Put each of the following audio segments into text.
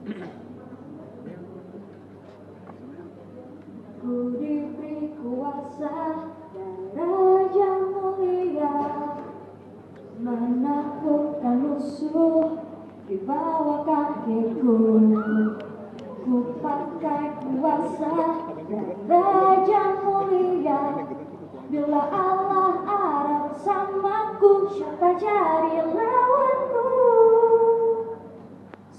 Ku diberi kuasa dan raja mulia, menaklukkan musuh di bawah kakiku. Ku pakai kuasa dan raja mulia. Bila Allah ada bersamaku, siapa jadi lawanku?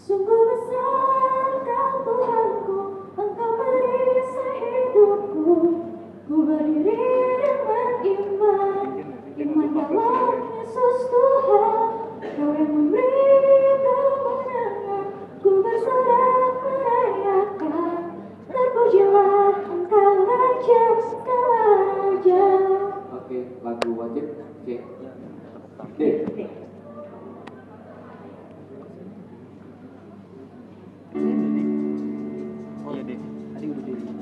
Sungguh besar Kau Tuhanku, Engkau merisai hidupku. Ku berdiri dengan iman dalam Yesus Tuhan. Kau yang memberi kemenangan, ku bersorak merayakan. Terpujilah Engkau Raja segala raja. Oke, lagu wajib C. D. Oh iya deh, tadi udah jadi.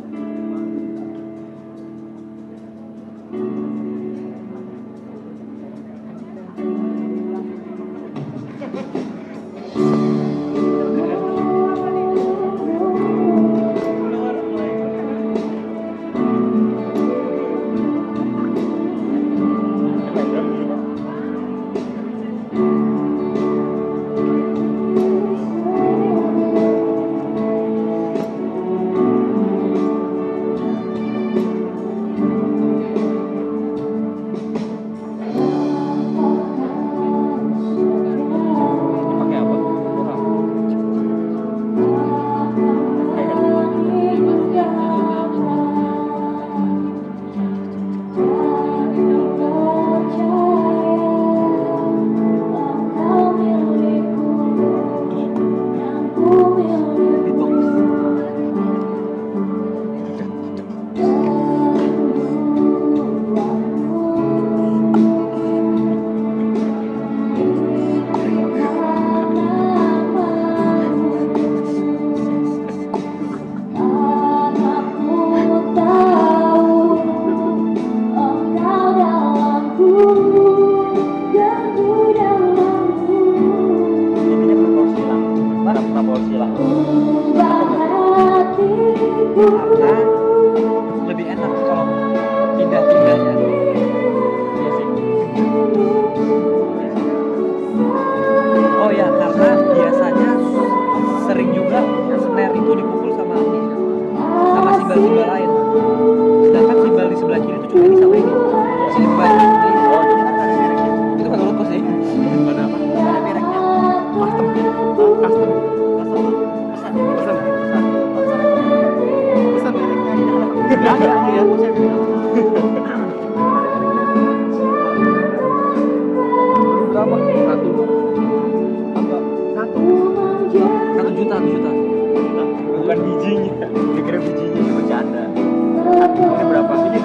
Karena lebih enak kalau pindah-pindahnya. Iya sih. Oh ya, karena biasanya sering juga snare itu dipukul sama simbal-simbal lain. Sedangkan simbal di sebelah kiri itu cuma ini sama ini. Simbal ini. Oh, jadi kan ada mereknya. Itu kan lupa sih. Ada apa? Ada mereknya. Custom. Enggak ya, saya bilang. Berapa? Satu juta. Bukan bijinya. Dikira bijinya, bercanda. Ini berapa? Ini